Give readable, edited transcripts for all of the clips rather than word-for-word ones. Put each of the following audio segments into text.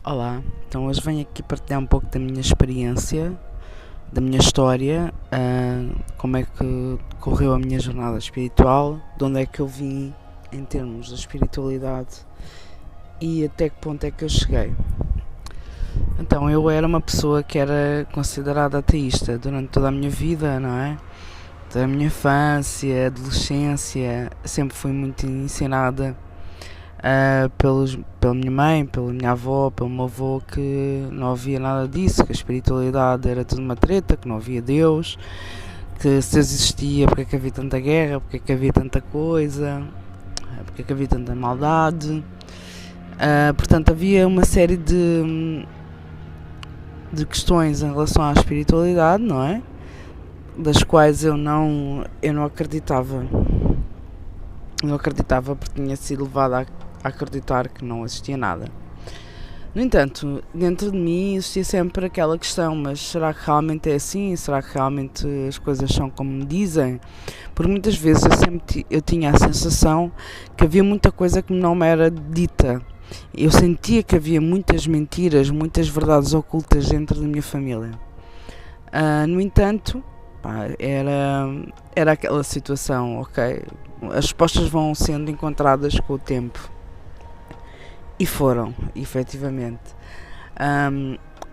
Olá, então hoje venho aqui partilhar um pouco da minha experiência, da minha história, como é que correu a minha jornada espiritual, de onde é que eu vim em termos da espiritualidade e até que ponto é que eu cheguei. Então, eu era uma pessoa que era considerada ateísta durante toda a minha vida, não é? Toda a minha infância, adolescência, sempre fui muito ensinada pela minha mãe, pela minha avó, pelo meu avô, que não havia nada disso, que a espiritualidade era tudo uma treta, que não havia Deus, que se existia, porque é que havia tanta guerra, porque é que havia tanta coisa, porque é que havia tanta maldade. Portanto, havia uma série de questões em relação à espiritualidade, não é? Das quais eu não acreditava. Não acreditava porque tinha sido levada a acreditar que não existia nada. No entanto, dentro de mim existia sempre aquela questão, mas será que realmente é assim? Será que realmente as coisas são como me dizem? Porque muitas vezes eu tinha a sensação que havia muita coisa que não me era dita. Eu sentia que havia muitas mentiras, muitas verdades ocultas dentro da minha família. No entanto, era aquela situação, ok, as respostas vão sendo encontradas com o tempo. E foram, efetivamente.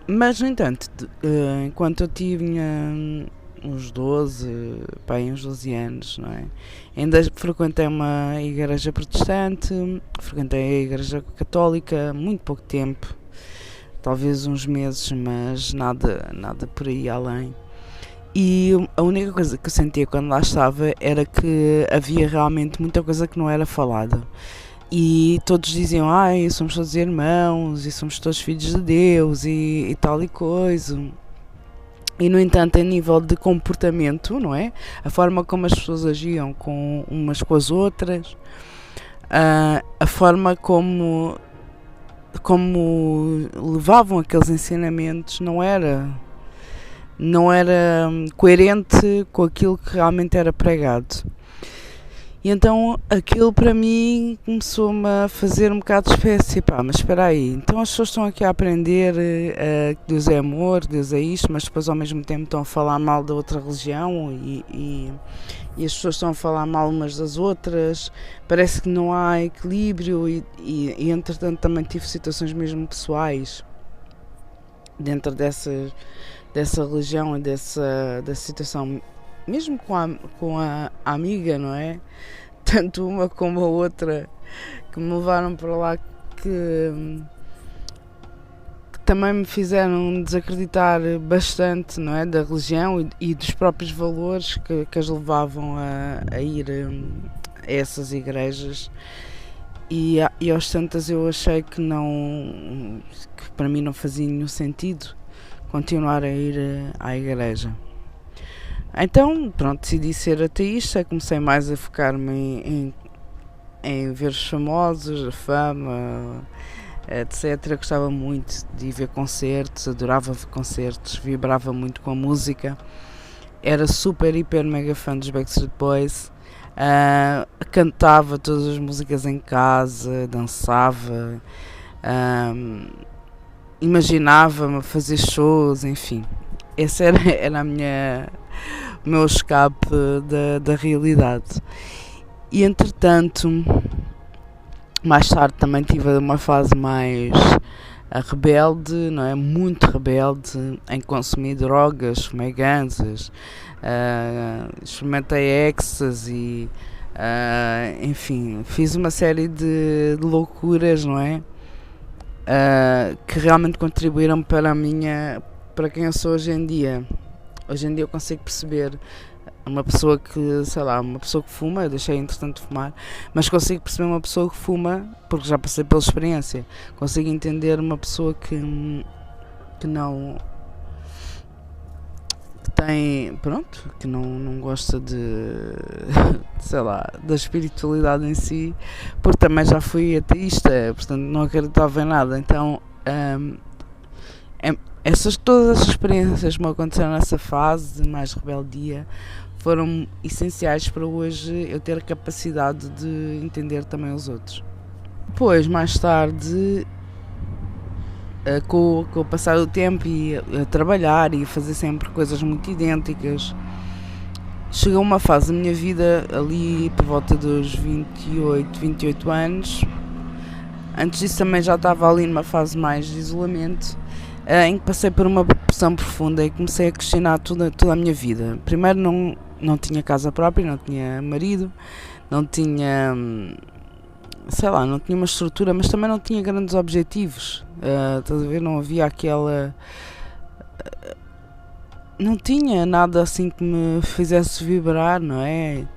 Mas, no entanto, enquanto eu tinha uns 12 anos, não é? Ainda frequentei uma igreja protestante, frequentei a igreja católica muito pouco tempo, talvez uns meses, mas nada por aí além. E a única coisa que eu sentia quando lá estava era que havia realmente muita coisa que não era falada. E todos diziam, somos todos irmãos, e somos todos filhos de Deus, e tal e coisa. E, no entanto, a nível de comportamento, não é? A forma como as pessoas agiam umas com as outras, a forma como levavam aqueles ensinamentos não era coerente com aquilo que realmente era pregado. E então aquilo para mim começou-me a fazer um bocado de espécie, mas espera aí, então as pessoas estão aqui a aprender que Deus é amor, Deus é isto, mas depois ao mesmo tempo estão a falar mal da outra religião e as pessoas estão a falar mal umas das outras, parece que não há equilíbrio e entretanto também tive situações mesmo pessoais dentro dessa religião e dessa situação, mesmo com a amiga, não é? Tanto uma como a outra, que me levaram para lá, que também me fizeram desacreditar bastante, não é? Da religião e dos próprios valores que as levavam a ir a essas igrejas. E aos tantas eu achei que para mim não fazia nenhum sentido continuar a ir à igreja. Então, pronto, decidi ser ateísta, comecei mais a focar-me em ver os famosos, a fama, etc. Gostava muito de ir ver concertos, adorava ver concertos, vibrava muito com a música, era super, hiper, mega fã dos Backstreet Boys, cantava todas as músicas em casa, dançava, imaginava-me a fazer shows, enfim. Essa era o meu escape da realidade. E entretanto, mais tarde também tive uma fase mais rebelde, não é? Muito rebelde, em consumir drogas, fumei ganzas, experimentei ecstasy, enfim, fiz uma série de loucuras, não é? Que realmente contribuíram para quem eu sou hoje em dia. Hoje em dia eu consigo perceber uma pessoa que fuma, eu deixei entretanto de fumar, mas consigo perceber uma pessoa que fuma, porque já passei pela experiência, consigo entender uma pessoa que não que não gosta da espiritualidade em si, porque também já fui ateísta, portanto não acreditava em nada, então todas as experiências que me aconteceram nessa fase de mais rebeldia foram essenciais para hoje eu ter a capacidade de entender também os outros. Depois, mais tarde, com o passar do tempo e a trabalhar e a fazer sempre coisas muito idênticas, chegou uma fase da minha vida ali por volta dos 28 anos. Antes disso também já estava ali numa fase mais de isolamento, em que passei por uma depressão profunda e comecei a questionar toda a minha vida. Primeiro não tinha casa própria, não tinha marido, não tinha, sei lá, não tinha uma estrutura, mas também não tinha grandes objetivos. Estás a ver? Não havia aquela... não tinha nada assim que me fizesse vibrar, não é?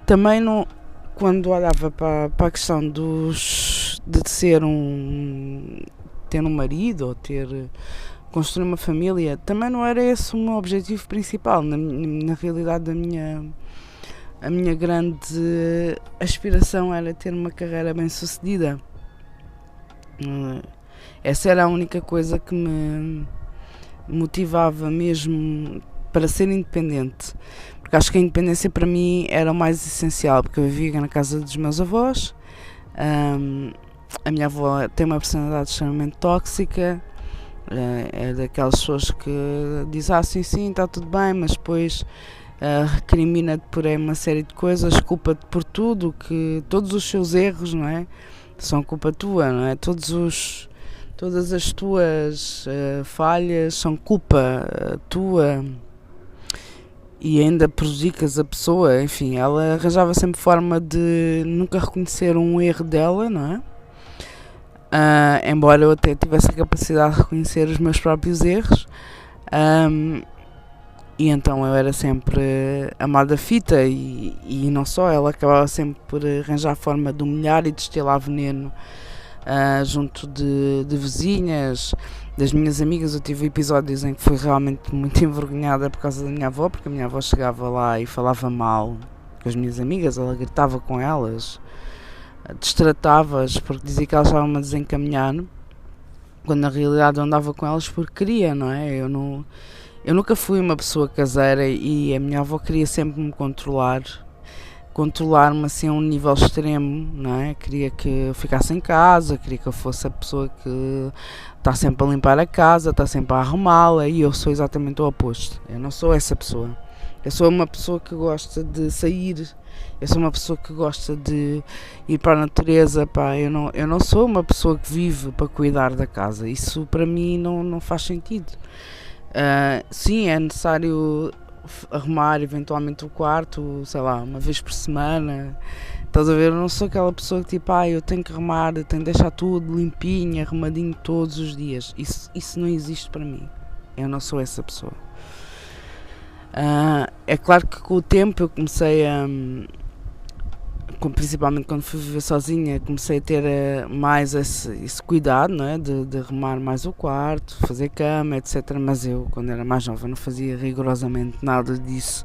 Também não... Quando olhava para a questão de ter um marido ou construir uma família, também não era esse o meu objetivo principal. Na realidade, a minha grande aspiração era ter uma carreira bem sucedida. Essa era a única coisa que me motivava mesmo para ser independente, porque acho que a independência para mim era o mais essencial, porque eu vivia na casa dos meus avós. A minha avó tem uma personalidade extremamente tóxica, é daquelas pessoas que diz sim, está tudo bem, mas depois recrimina-te por uma série de coisas, culpa-te por tudo, que todos os seus erros, não é, são culpa tua, não é? Todas as tuas falhas são culpa tua e ainda prejudicas a pessoa. Enfim, ela arranjava sempre forma de nunca reconhecer um erro dela, não é? Embora eu até tivesse a capacidade de reconhecer os meus próprios erros, e então eu era sempre amada fita e não só, ela acabava sempre por arranjar forma de humilhar e destilar veneno junto de vizinhas, das minhas amigas. Eu tive episódios em que fui realmente muito envergonhada por causa da minha avó, porque a minha avó chegava lá e falava mal com as minhas amigas, ela gritava com elas, destratava-as porque dizia que elas estavam a desencaminhar, quando na realidade eu andava com elas porque queria, não é? Eu nunca fui uma pessoa caseira e a minha avó queria sempre me controlar-me assim a um nível extremo, não é? Queria que eu ficasse em casa, queria que eu fosse a pessoa que está sempre a limpar a casa, está sempre a arrumá-la, e eu sou exatamente o oposto. Eu não sou essa pessoa. Eu sou uma pessoa que gosta de sair, eu sou uma pessoa que gosta de ir para a natureza, pá. Eu não sou uma pessoa que vive para cuidar da casa. Isso para mim não faz sentido. Sim, é necessário arrumar eventualmente o quarto, sei lá, uma vez por semana. Estás a ver? Eu não sou aquela pessoa que tipo, eu tenho que arrumar, eu tenho que deixar tudo limpinho, arrumadinho todos os dias. Isso não existe para mim. Eu não sou essa pessoa. É claro que com o tempo eu comecei principalmente quando fui viver sozinha, comecei a ter mais esse cuidado, não é? De arrumar mais o quarto, fazer cama, etc. Mas eu, quando era mais nova, não fazia rigorosamente nada disso.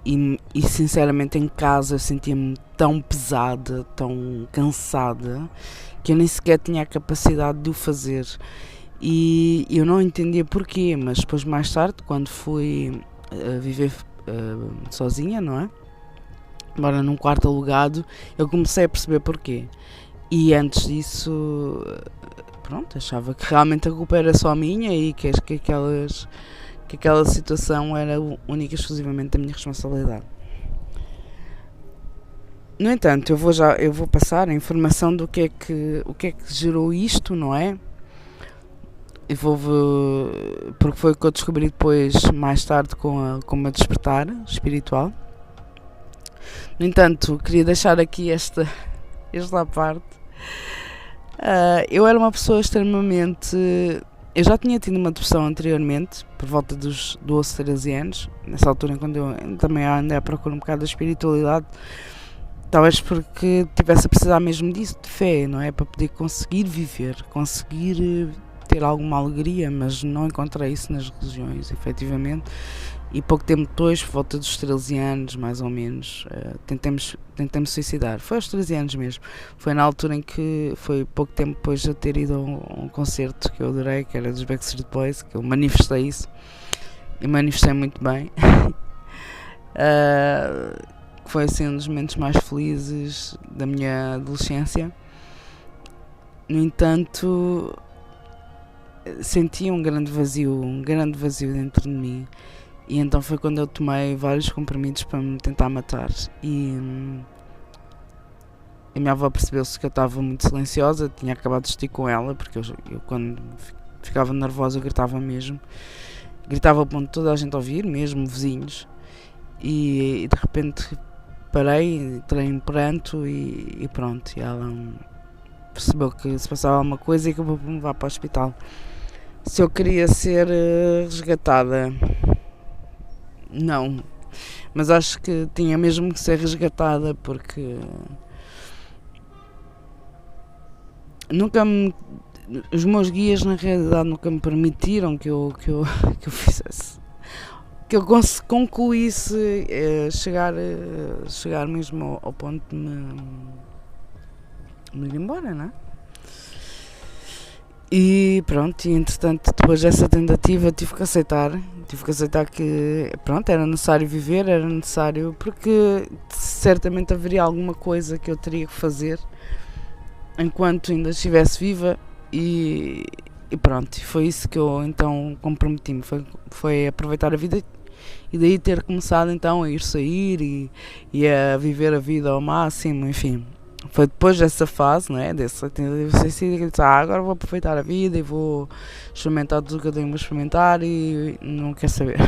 E sinceramente em casa eu sentia-me tão pesada, tão cansada, que eu nem sequer tinha a capacidade de o fazer. E eu não entendia porquê, mas depois mais tarde, quando fui viver sozinha, não é? Embora num quarto alugado, eu comecei a perceber porquê. E antes disso, pronto, achava que realmente a culpa era só minha e que aquela situação era única e exclusivamente da minha responsabilidade. No entanto, eu vou passar a informação do que é que gerou isto, não é? Porque foi o que eu descobri depois, mais tarde, com o meu despertar espiritual. No entanto, queria deixar aqui esta parte. Eu era uma pessoa extremamente... Eu já tinha tido uma depressão anteriormente, por volta dos 12, 13 anos, nessa altura, quando eu também andei à procura um bocado da espiritualidade, talvez porque tivesse a precisar mesmo disso, de fé, não é? Para poder conseguir viver, conseguir ter alguma alegria, mas não encontrei isso nas religiões, efetivamente. E pouco tempo depois, por volta dos 13 anos, mais ou menos, tentei-me suicidar. Foi aos 13 anos mesmo. Foi na altura em que, foi pouco tempo depois de eu ter ido a um concerto que eu adorei, que era dos Backstreet Boys, que eu manifestei isso. E manifestei muito bem. Foi assim um dos momentos mais felizes da minha adolescência. No entanto, sentia um grande vazio dentro de mim. E então foi quando eu tomei vários comprimidos para me tentar matar. E a minha avó percebeu-se que eu estava muito silenciosa, tinha acabado de estar com ela, porque eu quando ficava nervosa eu gritava mesmo. Gritava ao ponto de toda a gente ouvir, mesmo vizinhos. E de repente parei, entrei em pranto e pronto. E ela percebeu que se passava alguma coisa e acabou por me levar para o hospital. Se eu queria ser resgatada, não. Mas acho que tinha mesmo que ser resgatada, porque os meus guias na realidade nunca me permitiram que eu fizesse, que eu concluísse, chegar mesmo ao ponto de me ir embora, não é? E pronto, e entretanto, depois dessa tentativa tive que aceitar que pronto, era necessário viver, era necessário, porque certamente haveria alguma coisa que eu teria que fazer enquanto ainda estivesse viva. E pronto, foi isso que eu então comprometi-me, foi aproveitar a vida, e daí ter começado então a ir sair e a viver a vida ao máximo, enfim. Foi depois dessa fase, não é? Desse suicídio que eu disse, agora vou aproveitar a vida e vou experimentar tudo o que eu tenho para experimentar e não quero saber.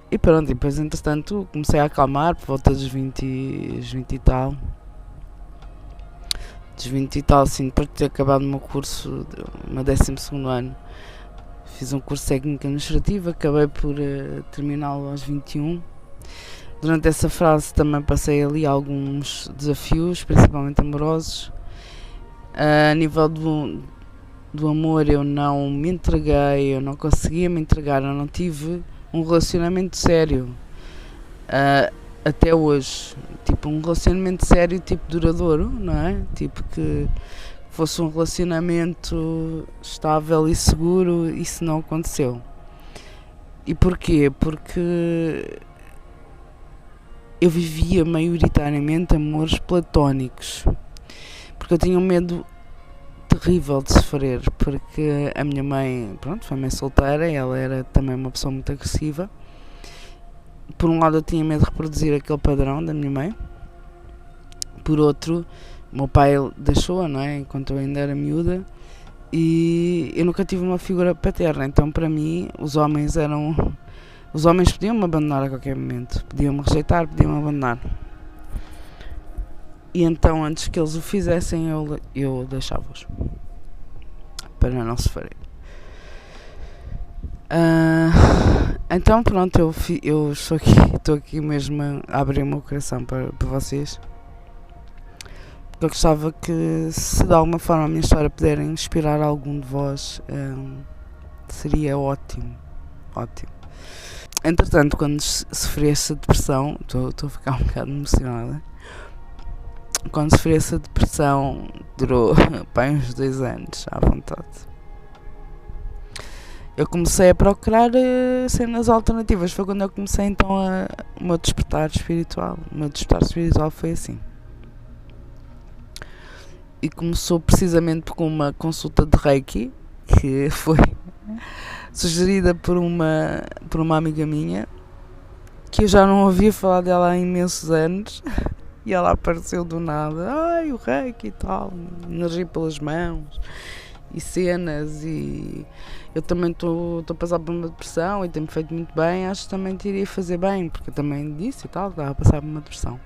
E pronto, e depois entretanto comecei a acalmar por volta dos 20 e tal. Dos 20 e tal, assim, depois de ter acabado o meu curso, o meu 12º ano. Fiz um curso técnico administrativo, acabei por terminá-lo aos 21. Durante essa fase também passei ali alguns desafios, principalmente amorosos. A nível do amor eu não me entreguei, eu não conseguia me entregar, eu não tive um relacionamento sério até hoje. Tipo, um relacionamento sério, tipo duradouro, não é? Tipo que fosse um relacionamento estável e seguro, isso não aconteceu. E porquê? Porque eu vivia maioritariamente amores platónicos, porque eu tinha um medo terrível de sofrer, porque a minha mãe, pronto, foi mãe solteira, e ela era também uma pessoa muito agressiva. Por um lado eu tinha medo de reproduzir aquele padrão da minha mãe, por outro, meu pai deixou-a, não é, enquanto eu ainda era miúda, e eu nunca tive uma figura paterna, então para mim os homens podiam-me abandonar a qualquer momento, podiam-me rejeitar, podiam-me abandonar. E então, antes que eles o fizessem, eu deixava-os, para não sofrer. Então pronto, eu estou aqui mesmo a abrir o meu coração para vocês. Eu gostava que, se de alguma forma a minha história puder inspirar algum de vós, seria ótimo. Entretanto, quando sofri essa depressão, estou a ficar um bocado emocionada. Quando sofri essa depressão, durou uns 2 anos à vontade. Eu comecei a procurar cenas alternativas. Foi quando eu comecei então o meu despertar espiritual. O meu despertar espiritual foi assim. E começou precisamente com uma consulta de Reiki, que foi sugerida por uma amiga minha, que eu já não ouvia falar dela há imensos anos, e ela apareceu do nada, o Reiki e tal, energia pelas mãos e cenas, e eu também estou a passar por uma depressão e tem-me feito muito bem, acho que também te iria fazer bem, porque eu também disse e tal, estava a passar por uma depressão.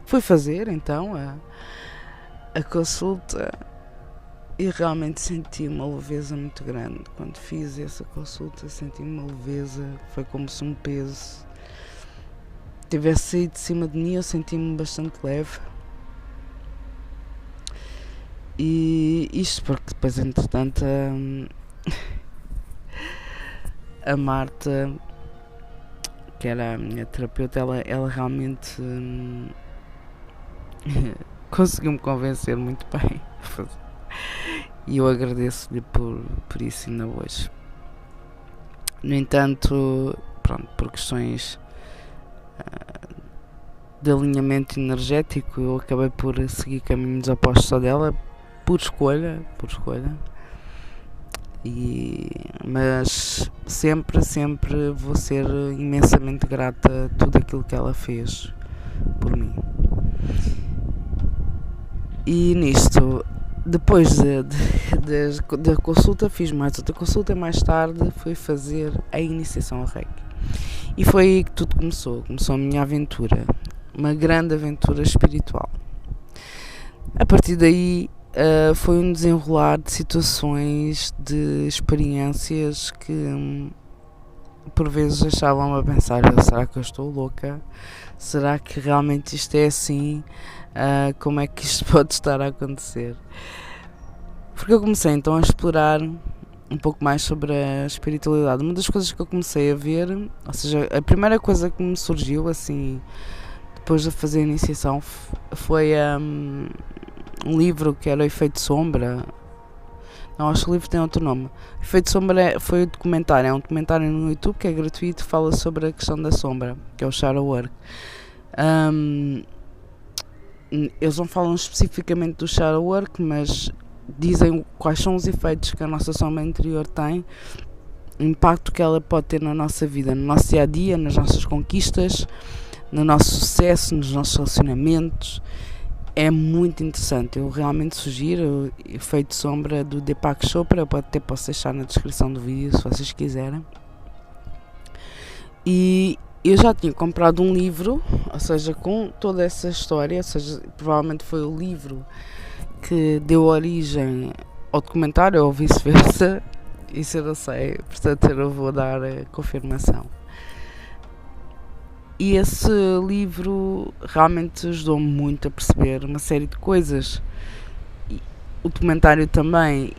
Fui fazer então a consulta e realmente senti uma leveza muito grande. Quando fiz essa consulta senti uma leveza, foi como se um peso tivesse saído de cima de mim. Eu senti-me bastante leve. E isto porque depois, entretanto, a Marta, que era a minha terapeuta, ela realmente conseguiu-me convencer muito bem a fazer. E eu agradeço-lhe por isso ainda hoje. No entanto, pronto, por questões de alinhamento energético, eu acabei por seguir caminhos opostos ao dela, por escolha. Mas sempre vou ser imensamente grata a tudo aquilo que ela fez por mim. E nisto, depois da consulta, fiz mais outra consulta, mais tarde fui fazer a iniciação ao Reiki. E foi aí que tudo começou a minha aventura, uma grande aventura espiritual. A partir daí foi um desenrolar de situações, de experiências que por vezes deixavam-me a pensar: será que eu estou louca? Será que realmente isto é assim? Como é que isto pode estar a acontecer? Porque eu comecei então a explorar um pouco mais sobre a espiritualidade. Uma das coisas que eu comecei a ver, ou seja, a primeira coisa que me surgiu assim depois de fazer a iniciação foi um livro que era o Efeito Sombra. Não, acho que o livro tem outro nome. O Efeito Sombra foi o documentário. É um documentário no YouTube que é gratuito, fala sobre a questão da sombra, que é o Shadow Work. Eles não falam especificamente do Shadow Work, mas dizem quais são os efeitos que a nossa sombra interior tem, o impacto que ela pode ter na nossa vida, no nosso dia a dia, nas nossas conquistas, no nosso sucesso, nos nossos relacionamentos. É muito interessante. Eu realmente sugiro o Efeito Sombra do Deepak Chopra. Eu até posso deixar na descrição do vídeo se vocês quiserem. E eu já tinha comprado um livro, ou seja, com toda essa história, ou seja, provavelmente foi o livro que deu origem ao documentário ou vice-versa. Isso eu não sei, portanto eu não vou dar a confirmação. E esse livro realmente ajudou-me muito a perceber uma série de coisas. E o documentário também.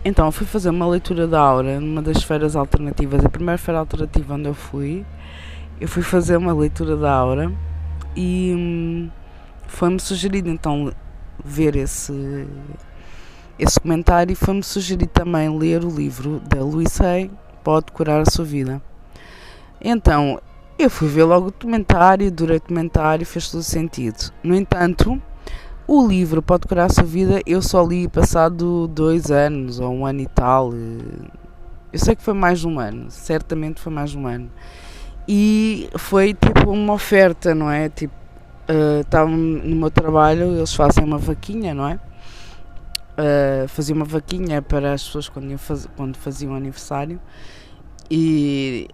Então eu fui fazer uma leitura da aura numa das feiras alternativas. A primeira feira alternativa onde eu fui fazer uma leitura da aura e foi-me sugerido então ver esse documentário, e foi-me sugerido também ler o livro da Louise Hay, Pode Curar a Sua Vida. Então eu fui ver logo o documentário, adorei o documentário, fez todo sentido. No entanto, o livro Pode Curar a Sua Vida eu só li passado 2 anos ou 1 ano e tal. Eu sei que foi mais de 1 ano, certamente foi mais de 1 ano. E foi tipo uma oferta, não é? Tipo, estava no meu trabalho, eles fazem uma vaquinha, não é? Fazia uma vaquinha para as pessoas quando faziam aniversário, e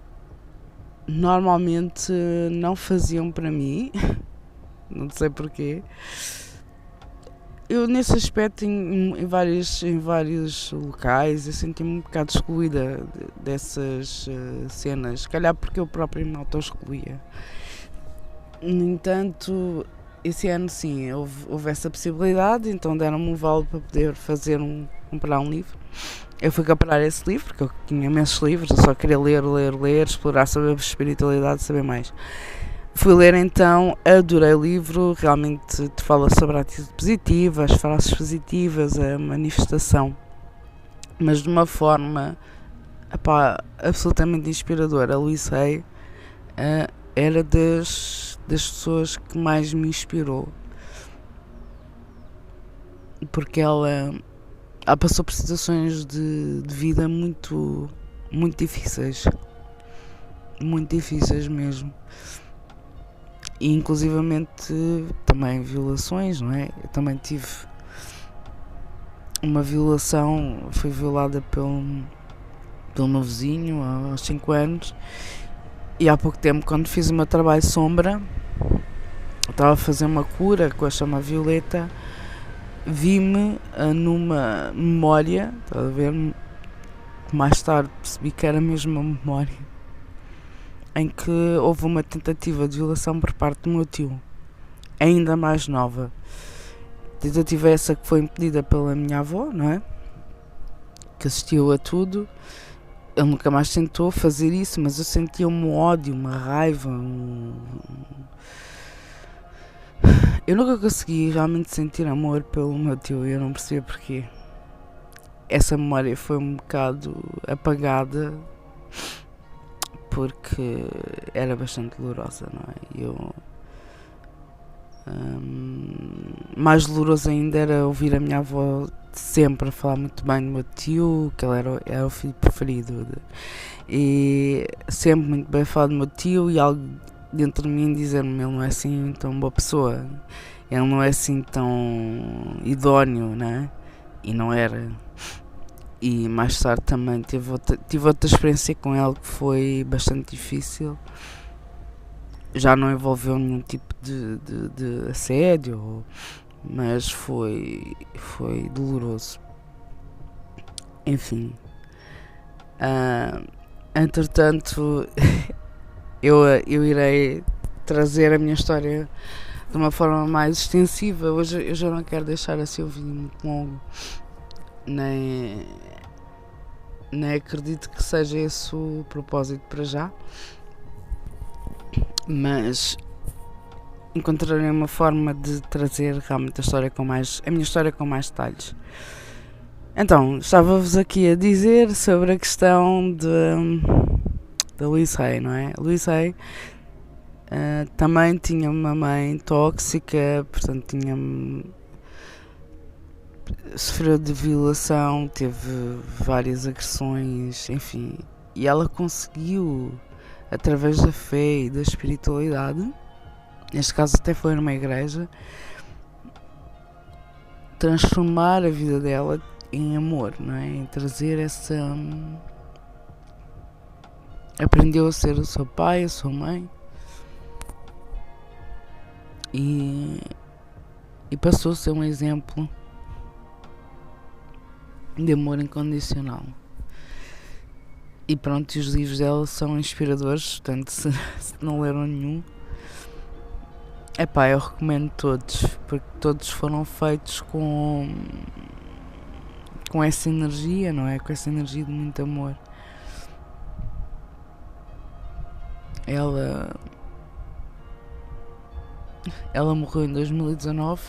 normalmente não faziam para mim, não sei porquê. Eu nesse aspecto em vários locais eu senti-me um bocado excluída dessas cenas, se calhar porque eu própria me auto-excluía. No entanto, esse ano sim, houve essa possibilidade, então deram-me um vale para poder comprar um livro. Eu fui comprar esse livro, porque eu tinha imensos livros, eu só queria ler, explorar sobre a espiritualidade, saber mais. Fui ler então, adorei o livro, realmente te fala sobre a atitude positiva, as frases positivas, a manifestação, mas de uma forma absolutamente inspiradora. A Louise Hay era das pessoas que mais me inspirou, porque ela passou por situações de vida muito, muito difíceis mesmo. E inclusivamente também violações, não é? Eu também tive uma violação, fui violada pelo meu vizinho aos 5 anos, e há pouco tempo, quando fiz o meu trabalho sombra, eu estava a fazer uma cura com a chama violeta, vi-me numa memória, está a ver? Mais tarde percebi que era mesmo uma memória em que houve uma tentativa de violação por parte do meu tio, ainda mais nova. Tentativa essa que foi impedida pela minha avó, não é? Que assistiu a tudo. Ele nunca mais tentou fazer isso, mas eu sentia um ódio, uma raiva. Eu nunca consegui realmente sentir amor pelo meu tio, e eu não percebia porquê. Essa memória foi um bocado apagada, porque era bastante dolorosa, não é? Mais doloroso ainda era ouvir a minha avó sempre a falar muito bem do meu tio, que ele era o filho preferido. E sempre muito bem a falar do meu tio, e algo dentro de mim dizer-me: ele não é assim tão boa pessoa, ele não é assim tão idóneo, né? E não era. E mais tarde também tive outra experiência com ele que foi bastante difícil. Já não envolveu nenhum tipo de assédio, mas foi doloroso. Enfim. Entretanto, eu irei trazer a minha história de uma forma mais extensiva. Hoje eu já não quero deixar assim o vídeo muito longo, nem acredito que seja esse o propósito para já, mas encontrarei uma forma de trazer realmente a minha história com mais detalhes. Então, estava-vos aqui a dizer sobre a questão da Louise Hay, não é? A Louise Hay também tinha uma mãe tóxica, portanto sofreu de violação, teve várias agressões, enfim, e ela conseguiu, através da fé e da espiritualidade, neste caso até foi numa igreja, transformar a vida dela em amor, não é? Em trazer essa... aprendeu a ser o seu pai, a sua mãe, e passou a ser um exemplo de amor incondicional. E pronto, os livros dela são inspiradores, portanto, se não leram nenhum, eu recomendo todos, porque todos foram feitos com essa energia, não é? Com essa energia de muito amor. Ela morreu em 2019.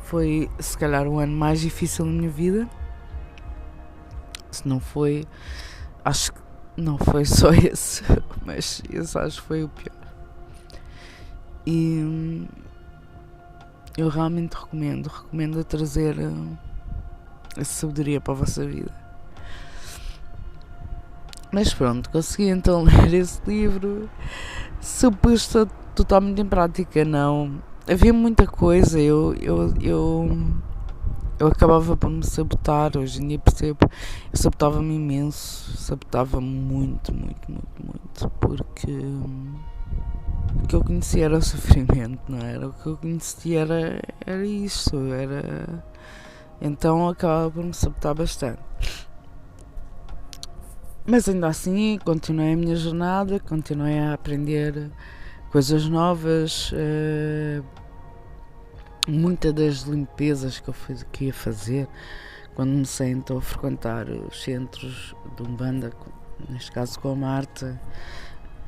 Foi, se calhar, o ano mais difícil da minha vida. Se não foi, acho que não foi só esse, mas esse acho que foi o pior. E eu realmente recomendo a trazer a sabedoria para a vossa vida. Mas pronto, consegui então ler esse livro. Se eu pus totalmente em prática, não. Havia muita coisa, eu acabava por me sabotar. Hoje em dia percebo, eu sabotava-me imenso, sabotava muito, porque o que eu conhecia era o sofrimento, não era? O que eu conhecia era isso, então acabava por me sabotar bastante. Mas ainda assim, continuei a minha jornada, continuei a aprender coisas novas. Muitas das limpezas que ia fazer, quando comecei então a frequentar os centros de Umbanda, neste caso com a Marta,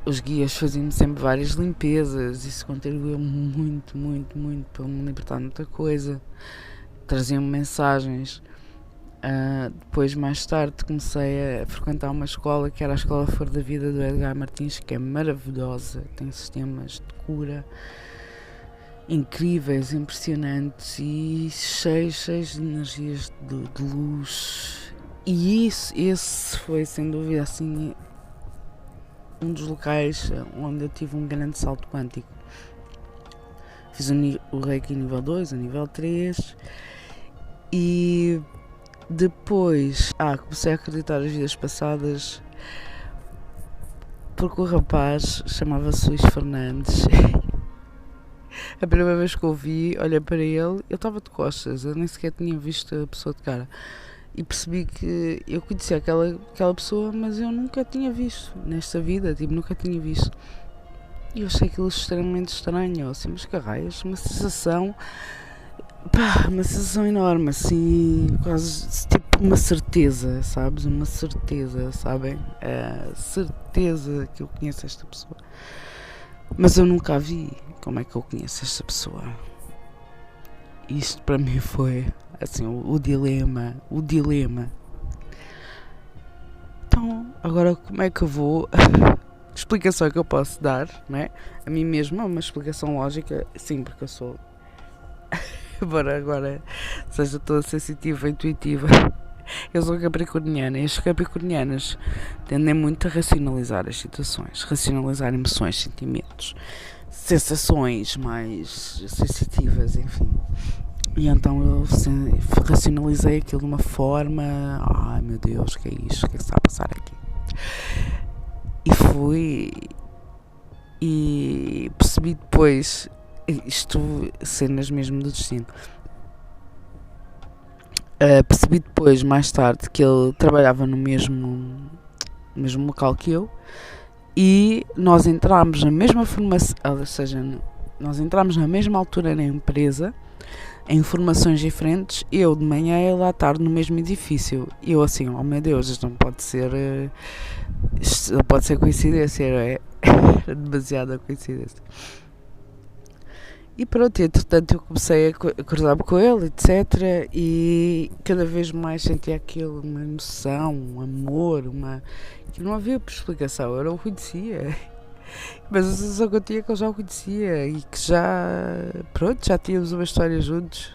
os guias faziam sempre várias limpezas. Isso contribuiu muito para me libertar de muita coisa, traziam mensagens. Depois, mais tarde, comecei a frequentar uma escola que era a Escola Flor da Vida do Edgar Martins, que é maravilhosa, tem sistemas de cura incríveis, impressionantes e cheios de energias de luz. E esse foi, sem dúvida, assim, um dos locais onde eu tive um grande salto quântico. Fiz o Reiki nível 2, o nível 3, e depois comecei a acreditar nas vidas passadas, porque o rapaz chamava-se Luís Fernandes. A primeira vez que eu vi, olhei para ele estava de costas, eu nem sequer tinha visto a pessoa de cara, e percebi que eu conhecia aquela pessoa, mas eu nunca tinha visto nesta vida, nunca tinha visto. E eu achei aquilo extremamente estranho, assim, mas que raios, uma sensação enorme, assim, quase tipo uma certeza, sabes? Uma certeza, sabem? A certeza que eu conheço esta pessoa. Mas eu nunca a vi. Como é que eu conheço esta pessoa? Isto para mim foi, assim, o dilema. Então, agora como é que eu vou explicação é que eu posso dar, não é? A mim mesma, uma explicação lógica, sim, porque eu sou, embora agora seja toda sensitiva, intuitiva, eu sou capricorniana e as capricornianas tendem muito a racionalizar as situações, racionalizar emoções, sentimentos, sensações mais sensitivas, enfim. E então eu racionalizei aquilo de uma forma, ai meu Deus, que é isto, o que é que está a passar aqui? E fui e percebi depois, isto cenas mesmo do destino, percebi depois, mais tarde, que ele trabalhava no mesmo local que eu e nós entrámos na mesma formação, ou seja, nós entrámos na mesma altura na empresa, em formações diferentes, eu de manhã e ele à tarde no mesmo edifício. E eu assim, oh meu Deus, isto não pode ser, isto não pode ser coincidência, é demasiada coincidência. E pronto, entretanto eu comecei a cruzar-me com ele, etc. E cada vez mais sentia aquilo, uma emoção, um amor, que não havia explicação, eu não o conhecia. Mas a sensação que eu tinha é que eu já o conhecia e que já tínhamos uma história juntos.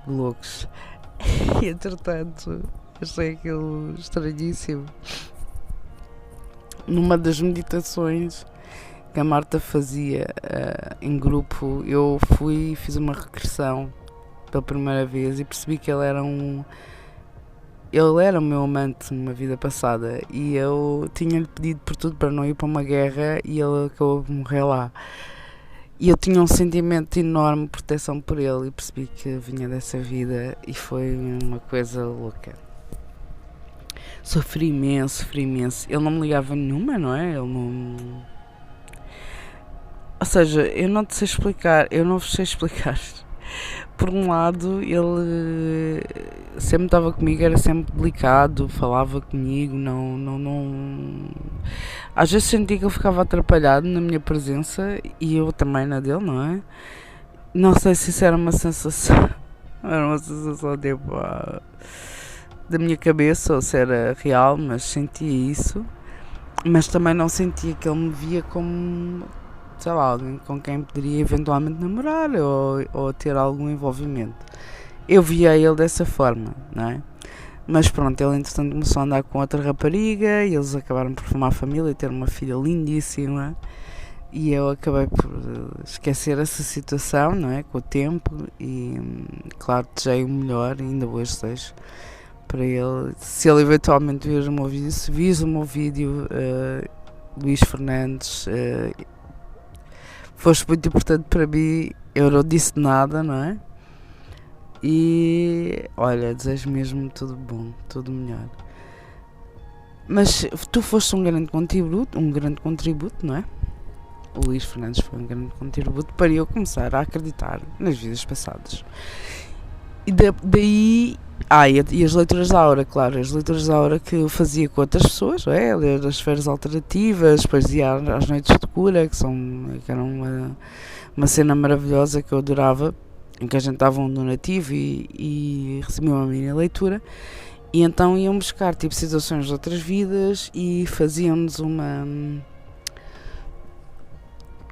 Loucos. E entretanto, achei aquilo estranhíssimo. Numa das meditações que a Marta fazia em grupo, eu fui e fiz uma regressão pela primeira vez e percebi que ele era o meu amante numa vida passada e eu tinha-lhe pedido por tudo para não ir para uma guerra e ele acabou por morrer lá. E eu tinha um sentimento de enorme proteção por ele e percebi que vinha dessa vida e foi uma coisa louca. Sofri imenso. Ele não me ligava nenhuma, não é? Ele não... Ou seja, eu não vos sei explicar. Por um lado, ele sempre estava comigo, era sempre delicado, falava comigo, não... Às vezes sentia que ele ficava atrapalhado na minha presença e eu também na dele, não é? Não sei se isso era uma sensação, tipo, da minha cabeça ou se era real, mas sentia isso. Mas também não sentia que ele me via como, sei lá, alguém com quem poderia eventualmente namorar ou ter algum envolvimento. Eu via ele dessa forma, não é? Mas pronto, ele entretanto começou a andar com outra rapariga e eles acabaram por formar família e ter uma filha lindíssima e eu acabei por esquecer essa situação, não é? Com o tempo e claro, desejei o melhor e ainda hoje desejo para ele. Se ele eventualmente vir o meu vídeo, se vis o meu vídeo, Luís Fernandes, foste muito importante para mim, eu não disse nada, não é? E olha, desejo mesmo tudo bom, tudo melhor. Mas tu foste um grande contributo, não é? O Luís Fernandes foi um grande contributo para eu começar a acreditar nas vidas passadas. E daí... e as leituras da aura, claro, as leituras da aura que eu fazia com outras pessoas, ler as esferas alternativas, depois ia às noites de cura, que eram uma cena maravilhosa que eu adorava, em que a gente dava um donativo e recebia uma mini leitura, e então iam buscar tipo situações de outras vidas e faziam-nos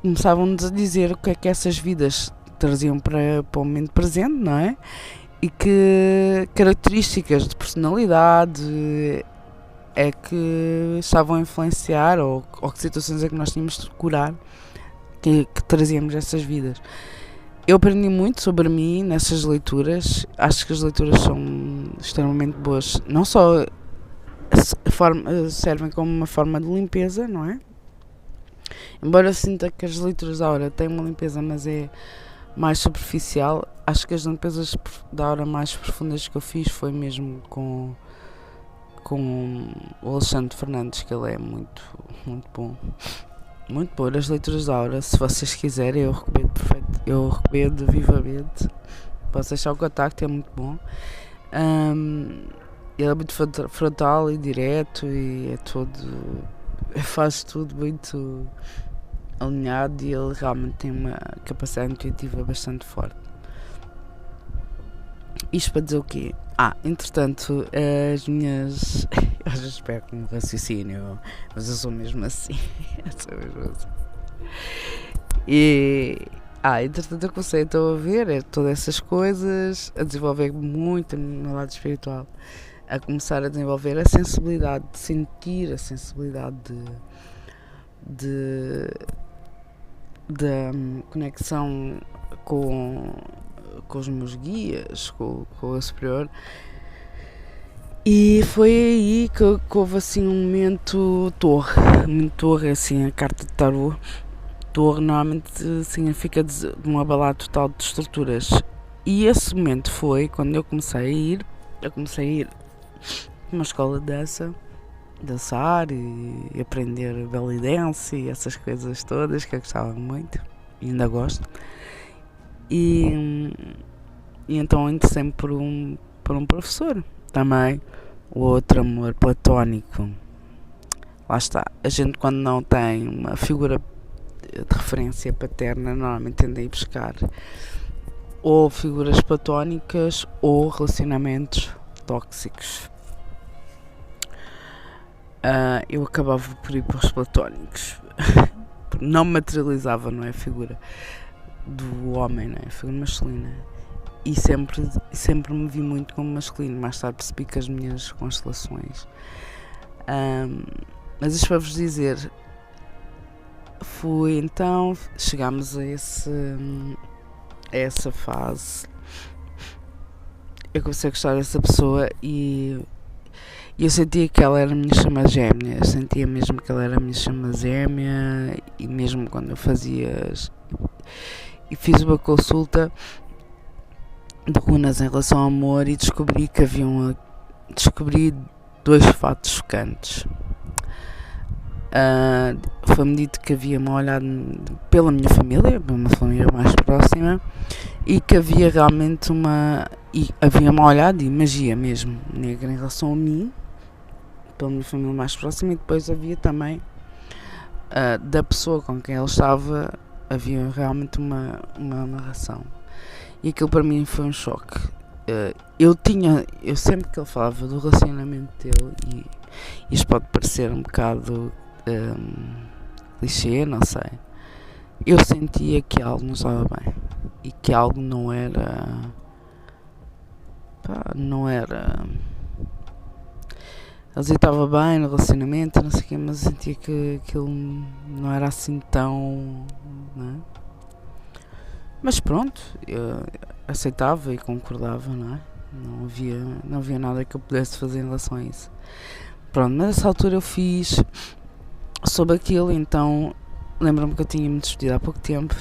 começavam-nos a dizer o que é que essas vidas traziam para o momento presente, não é? E que características de personalidade é que estavam a influenciar ou que situações é que nós tínhamos de curar que trazíamos essas vidas. Eu aprendi muito sobre mim nessas leituras. Acho que as leituras são extremamente boas. Não só servem como uma forma de limpeza, não é? Embora eu sinta que as leituras da aura têm uma limpeza, mas é mais superficial, acho que as limpezas da aura mais profundas que eu fiz foi mesmo com o Alexandre Fernandes, que ele é muito, muito bom. Muito boa as leituras da aura, se vocês quiserem, eu recomendo vivamente. Posso deixar o contacto, é muito bom. Ele é muito frontal e direto e faz tudo muito alinhado e ele realmente tem uma capacidade intuitiva bastante forte. Isto para dizer o quê? Entretanto, as minhas... Às vezes perco um raciocínio, mas eu sou mesmo assim. Eu sou mesmo assim. Entretanto eu comecei então a ver todas essas coisas, a desenvolver muito no meu lado espiritual, a começar a desenvolver a sensibilidade de sentir, a sensibilidade da conexão com os meus guias, com o superior. E foi aí que houve assim um momento torre, assim, a carta de tarô. Torre normalmente significa um abalar total de estruturas. E esse momento foi quando eu comecei a ir numa escola de dançar e aprender belly dance e essas coisas todas que eu gostava muito e ainda gosto. E então interessei-me por um professor também. O outro amor platónico, lá está, a gente quando não tem uma figura de referência paterna normalmente tende a ir buscar ou figuras platónicas ou relacionamentos tóxicos. Eu acabava por ir para os platónicos. Não materializava, não é, a figura do homem, não é, a figura masculina. E sempre me vi muito como masculino. Mais tarde percebi que as minhas constelações. Mas isto para vos dizer, chegámos a essa fase. Eu comecei a gostar dessa pessoa e eu sentia que ela era a minha chama gêmea. Eu sentia mesmo que ela era a minha chama gêmea. E mesmo quando eu fiz uma consulta de runas em relação ao amor e descobri dois fatos chocantes. Foi-me dito que havia-me olhado pela minha família mais próxima, e que havia realmente havia-me olhado, e magia mesmo negra em relação a mim, pela minha família mais próxima, e depois havia também da pessoa com quem ele estava, havia realmente uma amarração. E aquilo para mim foi um choque. Eu sempre que ele falava do relacionamento dele, e isto pode parecer um bocado clichê, não sei, eu sentia que algo não estava bem e que algo não era ele estava bem no relacionamento, não sei o quê, mas eu sentia que aquilo não era assim tão, não é? Mas pronto, eu aceitava e concordava, não é? Não havia nada que eu pudesse fazer em relação a isso. Pronto, mas nessa altura eu fiz sobre aquilo, então lembro-me que eu tinha me despedido há pouco tempo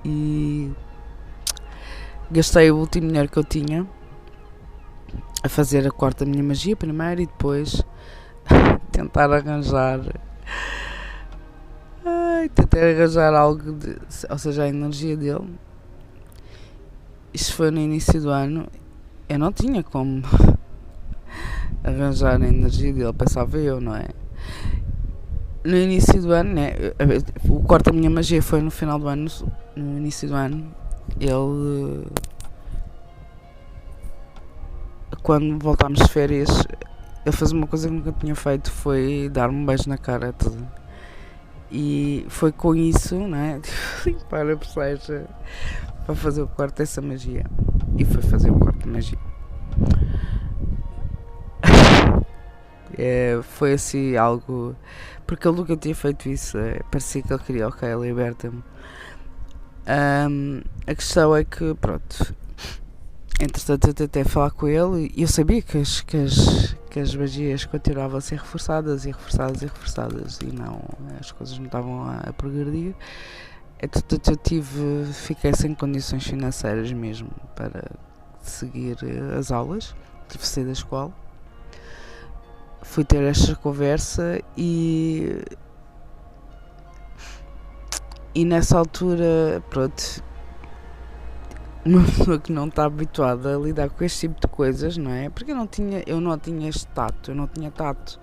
e gastei o último dinheiro que eu tinha a fazer a quarta minha magia primeiro e depois tentar arranjar algo, ou seja, a energia dele. Isto foi no início do ano, eu não tinha como arranjar a energia dele, pensava eu, não é? No início do ano, né? O corte da minha magia foi no final do ano, no início do ano. Ele, quando voltámos de férias, ele fez uma coisa que nunca tinha feito, foi dar-me um beijo na cara toda. E foi com isso, né? Limpar a bochecha para fazer o corte dessa magia. E foi fazer o corte de magia. Foi assim algo, porque ele nunca tinha feito isso, parecia que ele queria, ok, liberta-me. A questão é que, pronto, entretanto eu tentei falar com ele e eu sabia que as magias continuavam a ser reforçadas e não, as coisas não estavam a progredir. Entretanto fiquei sem condições financeiras mesmo para seguir as aulas, tive de sair da escola. Fui ter esta conversa e nessa altura, pronto, uma pessoa que não está habituada a lidar com este tipo de coisas, não é? Porque eu não tinha este tato, eu não tinha tato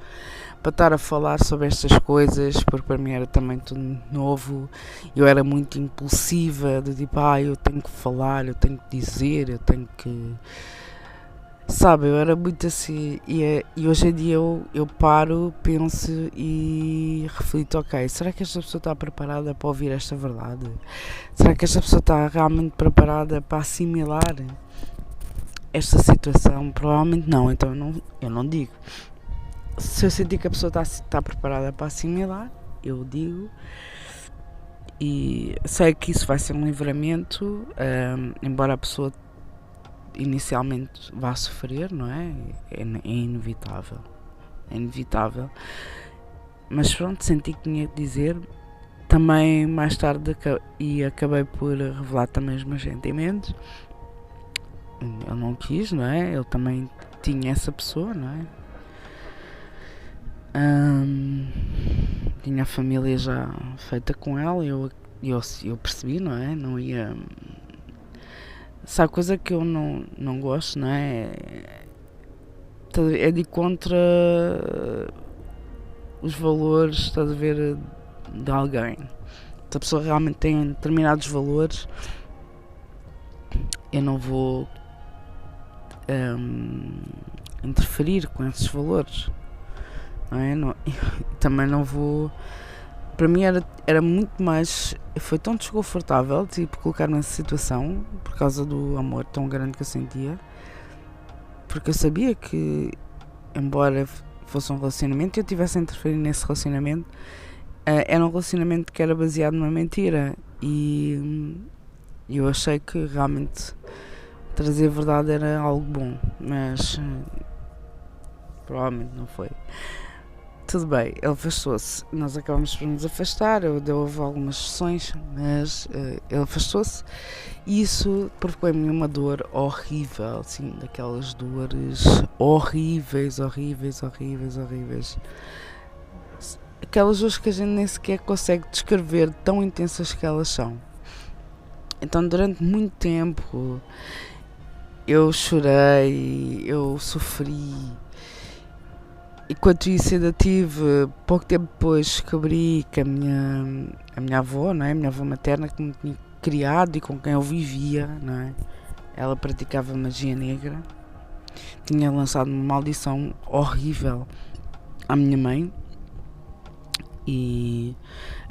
para estar a falar sobre estas coisas, porque para mim era também tudo novo. Eu era muito impulsiva, de tipo, eu tenho que falar, eu tenho que dizer, eu tenho que... Sabe, eu era muito assim e hoje em dia eu paro, penso e reflito, ok, será que esta pessoa está preparada para ouvir esta verdade? Será que esta pessoa está realmente preparada para assimilar esta situação? Provavelmente não, então eu não digo. Se eu sentir que a pessoa está preparada para assimilar, eu digo. E sei que isso vai ser um livramento, embora a pessoa inicialmente vá sofrer, não é? É inevitável. É inevitável. Mas pronto, senti que tinha que dizer. Também mais tarde acabei por revelar também os meus sentimentos. Eu não quis, não é? Eu também tinha essa pessoa, não é? Tinha a família já feita com ela e eu percebi, não é? Não ia... Sabe, coisa que eu não gosto, não é? É de ir contra os valores, estás a ver, de alguém. Se a pessoa realmente tem determinados valores, eu não vou interferir com esses valores, não é? Também não vou... Para mim era muito mais... Foi tão desconfortável, tipo, colocar-me nessa situação por causa do amor tão grande que eu sentia, porque eu sabia que, embora fosse um relacionamento e eu tivesse a interferir nesse relacionamento, era um relacionamento que era baseado numa mentira, e eu achei que realmente trazer a verdade era algo bom, mas provavelmente não foi. Tudo bem, ele afastou-se, nós acabamos por nos afastar, houve algumas sessões, mas ele afastou-se e isso provocou-me uma dor horrível, assim, daquelas dores horríveis, aquelas dores que a gente nem sequer consegue descrever, tão intensas que elas são. Então durante muito tempo eu chorei, eu sofri. Enquanto isso ainda tive, pouco tempo depois descobri que a minha avó, não é? A minha avó materna, que me tinha criado e com quem eu vivia, não é? Ela praticava magia negra, tinha lançado uma maldição horrível à minha mãe, e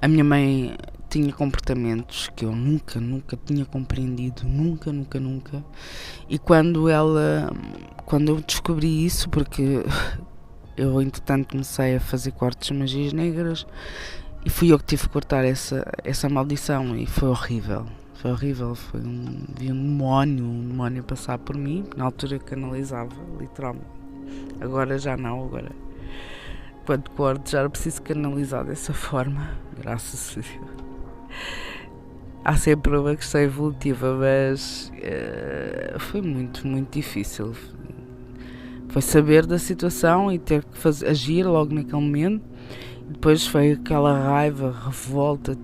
a minha mãe tinha comportamentos que eu nunca tinha compreendido, nunca, e quando eu descobri isso, porque eu entretanto comecei a fazer cortes de magias negras e fui eu que tive que cortar essa maldição, e foi horrível, vi um demónio passar por mim. Na altura canalizava, literalmente, agora já não, agora quando corto já era preciso canalizar dessa forma, graças a Deus. Há sempre uma questão evolutiva, mas foi muito difícil. Foi saber da situação e ter que agir logo naquele momento. Depois foi aquela raiva, revolta,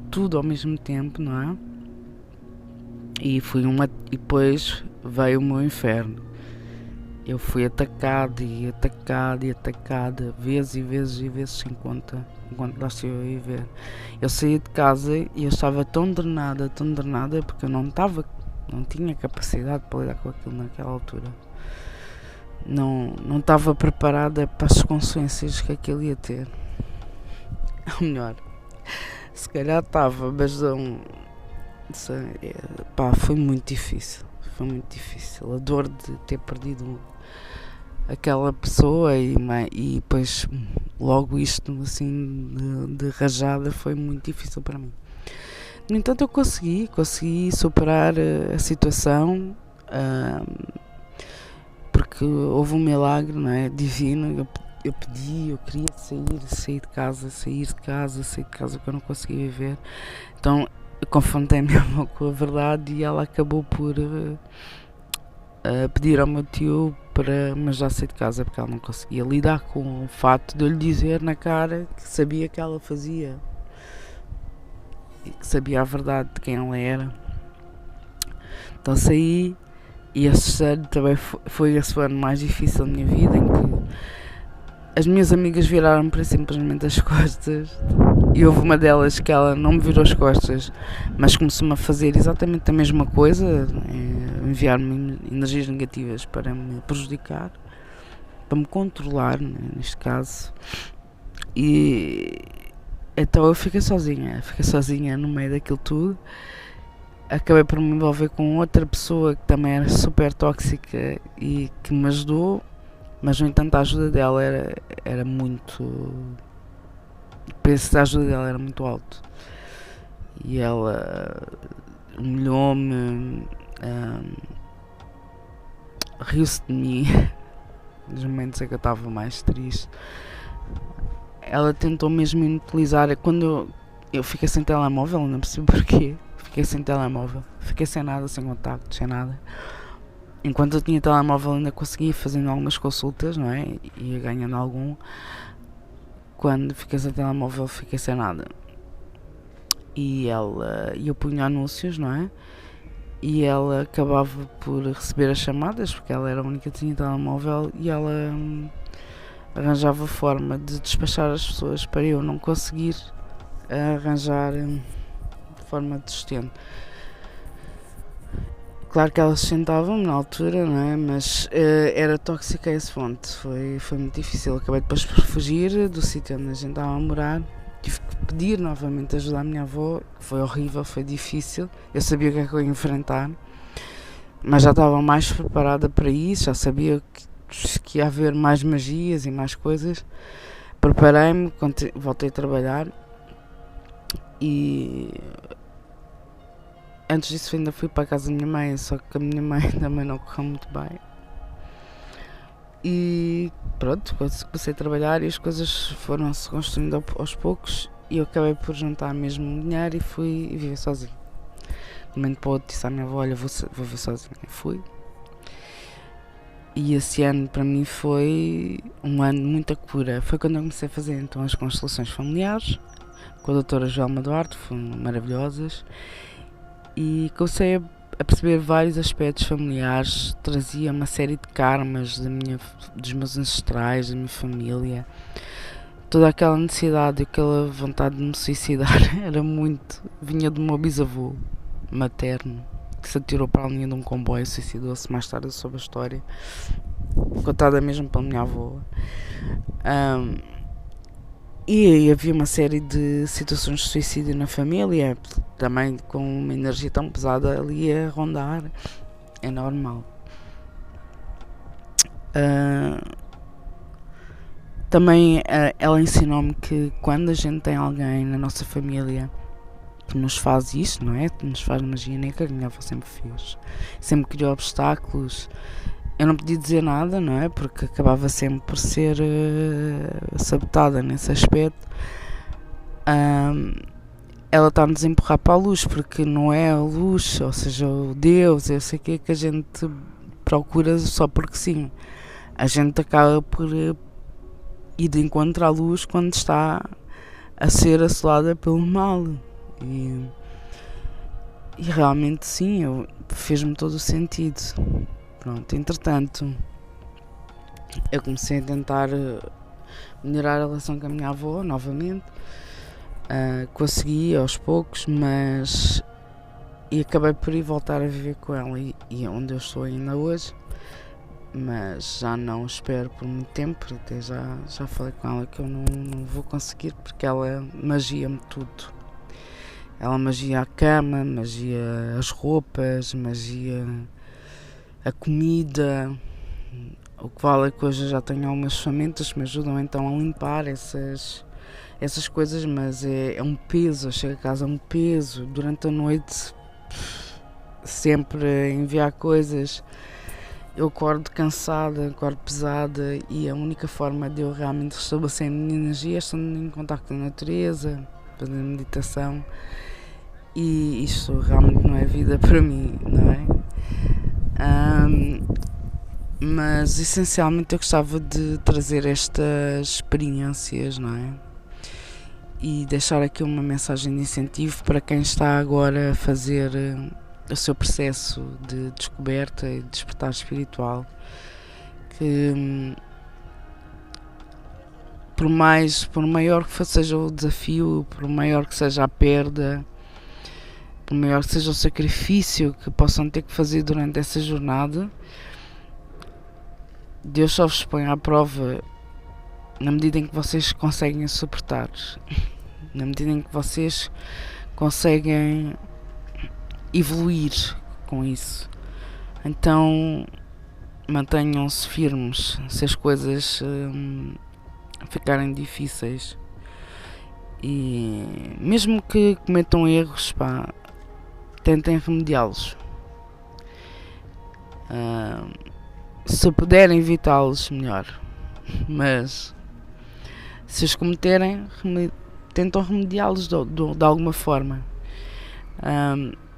tudo ao mesmo tempo, não é? E depois veio o meu inferno. Eu fui atacada, vezes sem conta, enquanto lá estive a viver. Eu saí de casa e eu estava tão drenada, porque eu não tinha capacidade para lidar com aquilo naquela altura. Não estava preparada para as consequências que aquilo ia ter. Ou melhor, se calhar estava, mas não sei, foi muito difícil. A dor de ter perdido aquela pessoa e depois logo isto assim de rajada foi muito difícil para mim. No entanto, eu consegui superar a situação, porque houve um milagre, não é? Divino. Eu pedi, eu queria sair de casa, que eu não conseguia viver. Então eu confrontei mesmo com a verdade e ela acabou por pedir ao meu tio para me ajudar a sair de casa, porque ela não conseguia lidar com o facto de eu lhe dizer na cara que sabia que ela fazia e que sabia a verdade de quem ela era. Então saí, e esse ano também foi esse ano mais difícil da minha vida, em que as minhas amigas viraram para simplesmente as costas, e houve uma delas que ela não me virou as costas, mas começou-me a fazer exatamente a mesma coisa, enviar-me energias negativas para me prejudicar, para me controlar, né, neste caso. E então eu fiquei sozinha no meio daquilo tudo. Acabei por me envolver com outra pessoa que também era super tóxica e que me ajudou, mas no entanto a ajuda dela era muito. O preço da ajuda dela era muito alto. E ela humilhou-me, riu-se de mim nos momentos em que eu estava mais triste. Ela tentou mesmo inutilizar. Quando eu fiquei sem telemóvel, não percebi porquê. Fiquei sem telemóvel, fiquei sem nada, sem contacto, sem nada. Enquanto eu tinha telemóvel ainda conseguia fazendo algumas consultas, não é? Ia ganhando algum. Quando fiquei sem telemóvel fiquei sem nada. E eu punha anúncios, não é? E ela acabava por receber as chamadas, porque ela era a única que tinha telemóvel, e ela arranjava forma de despachar as pessoas para eu não conseguir arranjar forma de sustento. Claro que elas sentavam-me na altura, não é? Mas era tóxica a esse ponto. Foi muito difícil. Acabei depois por fugir do sítio onde a gente estava a morar. Tive que pedir novamente ajuda à minha avó. Foi horrível, foi difícil. Eu sabia o que é que eu ia enfrentar, mas já estava mais preparada para isso. Já sabia que ia haver mais magias e mais coisas. Preparei-me, voltei a trabalhar. E antes disso ainda fui para a casa da minha mãe, só que a minha mãe também não correu muito bem. E pronto, comecei a trabalhar e as coisas foram-se construindo aos poucos, e eu acabei por juntar mesmo dinheiro e fui viver sozinho. De momento para o outro disse à minha avó: olha, vou viver sozinho. E fui. E esse ano para mim foi um ano de muita cura. Foi quando eu comecei a fazer então as constelações familiares com a doutora Joelma Duarte, foram maravilhosas, e comecei a perceber vários aspectos familiares. Trazia uma série de karmas dos meus ancestrais, da minha família. Toda aquela necessidade, aquela vontade de me suicidar vinha do meu bisavô materno, que se atirou para a linha de um comboio e suicidou-se. Mais tarde eu soube a história, contada mesmo pela minha avó. E havia uma série de situações de suicídio na família, também com uma energia tão pesada ali a rondar. É normal. Também ela ensinou-me que quando a gente tem alguém na nossa família que nos faz isso, não é? Que nos faz magia negra, que a minha avó sempre fez. Sempre criou obstáculos. Eu não podia dizer nada, não é? Porque acabava sempre por ser sabotada nesse aspecto. Ela está-nos a empurrar para a luz, porque não é a luz, ou seja, o Deus, eu sei que a gente procura só porque sim. A gente acaba por ir de encontro à luz quando está a ser assolada pelo mal. E realmente sim, fez-me todo o sentido. Pronto, entretanto, eu comecei a tentar melhorar a relação com a minha avó novamente. Consegui aos poucos, mas e acabei por ir voltar a viver com ela, e onde eu estou ainda hoje, mas já não espero por muito tempo. Até já falei com ela que eu não vou conseguir, porque ela magia-me tudo. Ela magia a cama, magia as roupas, magia a comida. O que vale é que hoje já tenho algumas ferramentas que me ajudam então a limpar essas coisas, mas é um peso. Eu chego a casa, é um peso durante a noite, sempre a enviar coisas. Eu acordo cansada, acordo pesada, e a única forma de eu realmente restabelecer a minha energia é estando em contacto com a natureza, fazendo meditação. E isto realmente não é vida para mim, não é? Mas essencialmente eu gostava de trazer estas experiências, não é? E deixar aqui uma mensagem de incentivo para quem está agora a fazer o seu processo de descoberta e de despertar espiritual, que por maior que seja o desafio, por maior que seja a perda, por maior que seja o sacrifício que possam ter que fazer durante essa jornada, Deus só vos põe à prova na medida em que vocês conseguem suportar, na medida em que vocês conseguem evoluir com isso. Então mantenham-se firmes se as coisas ficarem difíceis, e mesmo que cometam erros, tentem remediá-los. Se puderem evitá-los, melhor, mas se os cometerem, tentam remediá-los de alguma forma,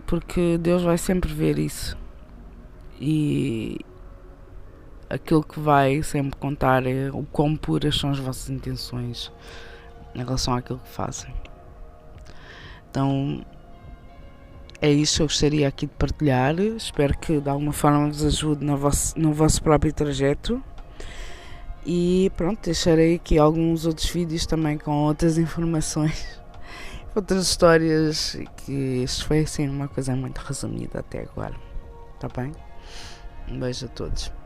porque Deus vai sempre ver isso, e aquilo que vai sempre contar é o quão puras são as vossas intenções em relação àquilo que fazem. Então é isso que eu gostaria aqui de partilhar. Espero que de alguma forma vos ajude no vosso próprio trajeto. E pronto, deixarei aqui alguns outros vídeos também com outras informações, outras histórias, que isto foi assim uma coisa muito resumida até agora. Tá bem? Um beijo a todos.